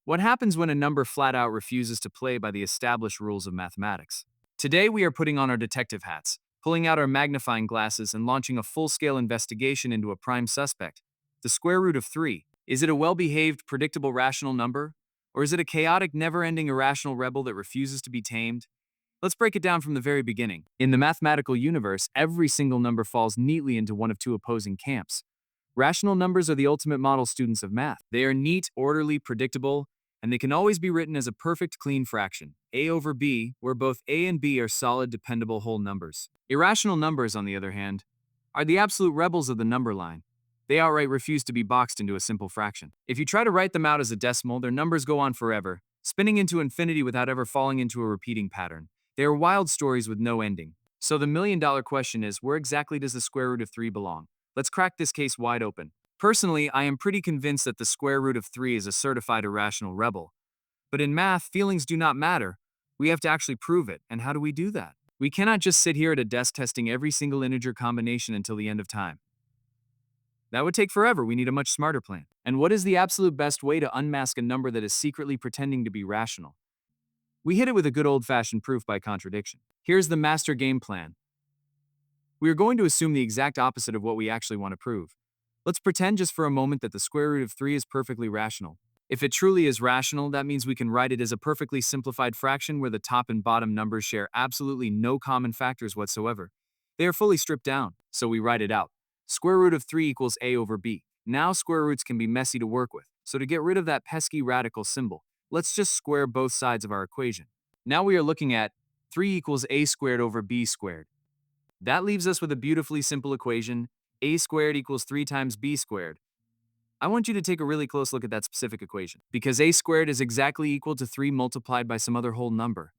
What happens when a number flat out refuses to play by the established rules of mathematics? Today, we are putting on our detective hats, pulling out our magnifying glasses, and launching a full scale investigation into a prime suspect the square root of 3. Is it a well behaved, predictable, rational number? Or is it a chaotic, never ending, irrational rebel that refuses to be tamed? Let's break it down from the very beginning. In the mathematical universe, every single number falls neatly into one of two opposing camps. Rational numbers are the ultimate model students of math. They are neat, orderly, predictable, and they can always be written as a perfect clean fraction, a over b, where both a and b are solid, dependable whole numbers. Irrational numbers, on the other hand, are the absolute rebels of the number line. They outright refuse to be boxed into a simple fraction. If you try to write them out as a decimal, their numbers go on forever, spinning into infinity without ever falling into a repeating pattern. They are wild stories with no ending. So the million-dollar question is, where exactly does the square root of 3 belong? Let's crack this case wide open. Personally, I am pretty convinced that the square root of 3 is a certified irrational rebel. But in math, feelings do not matter. We have to actually prove it. And how do we do that? We cannot just sit here at a desk testing every single integer combination until the end of time. That would take forever. We need a much smarter plan. And what is the absolute best way to unmask a number that is secretly pretending to be rational? We hit it with a good old-fashioned proof by contradiction. Here's the master game plan. We are going to assume the exact opposite of what we actually want to prove. Let's pretend just for a moment that the square root of 3 is perfectly rational. If it truly is rational, that means we can write it as a perfectly simplified fraction where the top and bottom numbers share absolutely no common factors whatsoever. They are fully stripped down, so we write it out. Square root of 3 equals a over b. Now square roots can be messy to work with, so to get rid of that pesky radical symbol, let's just square both sides of our equation. Now we are looking at 3 equals a squared over b squared. That leaves us with a beautifully simple equation, a squared equals 3 times b squared. I want you to take a really close look at that specific equation, because a squared is exactly equal to 3 multiplied by some other whole number.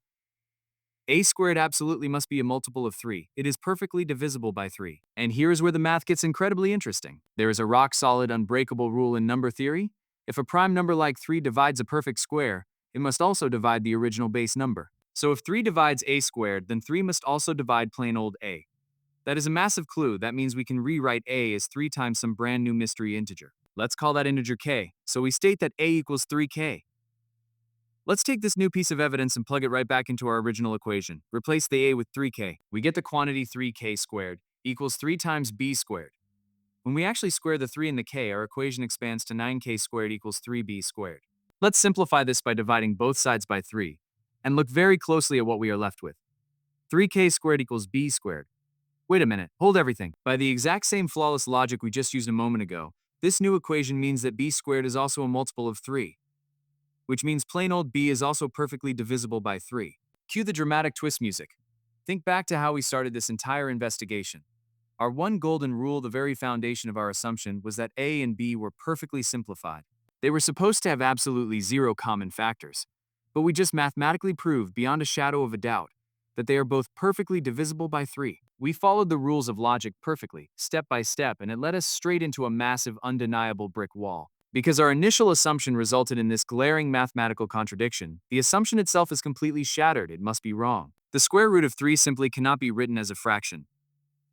A squared absolutely must be a multiple of 3. It is perfectly divisible by 3. And here's where the math gets incredibly interesting. There is a rock-solid, unbreakable rule in number theory. If a prime number like 3 divides a perfect square, it must also divide the original base number. So if 3 divides a squared, then 3 must also divide plain old a. That is a massive clue. That means we can rewrite a as 3 times some brand new mystery integer. Let's call that integer k. So we state that a equals 3k. Let's take this new piece of evidence and plug it right back into our original equation. Replace the a with 3k. We get the quantity 3k squared equals 3 times b squared. When we actually square the 3 and the k, our equation expands to 9k squared equals 3b squared. Let's simplify this by dividing both sides by 3, and look very closely at what we are left with. 3k squared equals b squared. Wait a minute, hold everything. By the exact same flawless logic we just used a moment ago, this new equation means that b squared is also a multiple of 3, which means plain old b is also perfectly divisible by 3. Cue the dramatic twist music. Think back to how we started this entire investigation. Our one golden rule, the very foundation of our assumption, was that a and b were perfectly simplified. They were supposed to have absolutely zero common factors, but we just mathematically proved beyond a shadow of a doubt that they are both perfectly divisible by 3. We followed the rules of logic perfectly, step by step, and it led us straight into a massive, undeniable brick wall. Because our initial assumption resulted in this glaring mathematical contradiction, the assumption itself is completely shattered. It must be wrong. The square root of 3 simply cannot be written as a fraction.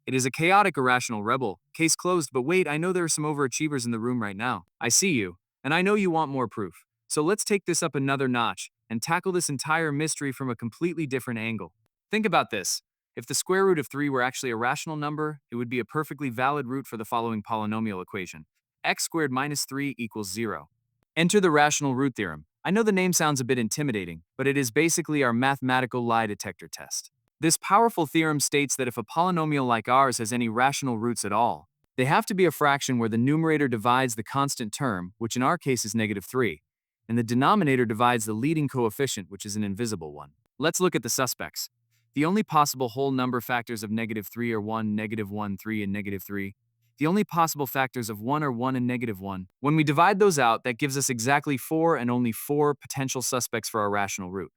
It is a chaotic, irrational rebel. Case closed, but wait, I know there are some overachievers in the room right now. I see you, and I know you want more proof. So let's take this up another notch and tackle this entire mystery from a completely different angle. Think about this. If the square root of 3 were actually a rational number, it would be a perfectly valid root for the following polynomial equation. X squared minus 3 equals 0. Enter the rational root theorem. I know the name sounds a bit intimidating, but it is basically our mathematical lie detector test. This powerful theorem states that if a polynomial like ours has any rational roots at all, they have to be a fraction where the numerator divides the constant term, which in our case is negative 3, and the denominator divides the leading coefficient, which is an invisible one. Let's look at the suspects. The only possible whole number factors of negative 3 are 1, negative 1, 3, and negative 3. The only possible factors of 1 are 1 and negative 1. When we divide those out, that gives us exactly 4 and only 4 potential suspects for our rational root.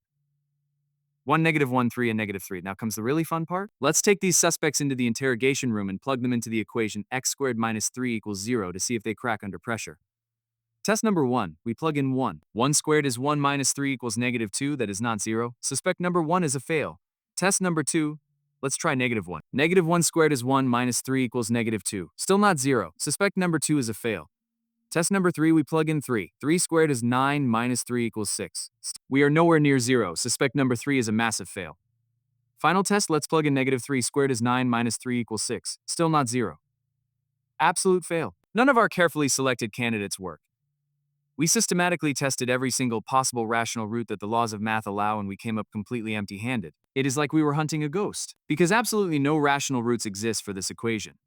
1, negative 1, 3, and negative 3. Now comes the really fun part. Let's take these suspects into the interrogation room and plug them into the equation x squared minus 3 equals 0 to see if they crack under pressure. Test number 1, we plug in 1. 1 squared is 1 minus 3 equals negative 2, that is not 0. Suspect number 1 is a fail. Test number 2, let's try negative 1. Negative 1 squared is 1 minus 3 equals negative 2. Still not 0. Suspect number 2 is a fail. Test number 3, we plug in 3. 3 squared is 9 minus 3 equals 6. We are nowhere near 0. Suspect number 3 is a massive fail. Final test, let's plug in negative 3 squared is 9 minus 3 equals 6. Still not 0. Absolute fail. None of our carefully selected candidates work. We systematically tested every single possible rational route that the laws of math allow, and we came up completely empty-handed. It is like we were hunting a ghost, because absolutely no rational roots exist for this equation.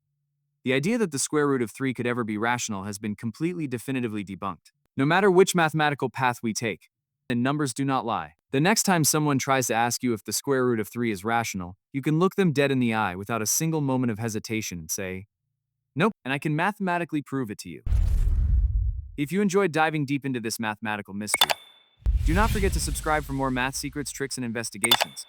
The idea that the square root of 3 could ever be rational has been completely definitively debunked. No matter which mathematical path we take, the numbers do not lie. The next time someone tries to ask you if the square root of 3 is rational, you can look them dead in the eye without a single moment of hesitation and say, "Nope," and I can mathematically prove it to you. If you enjoyed diving deep into this mathematical mystery, do not forget to subscribe for more math secrets, tricks, and investigations.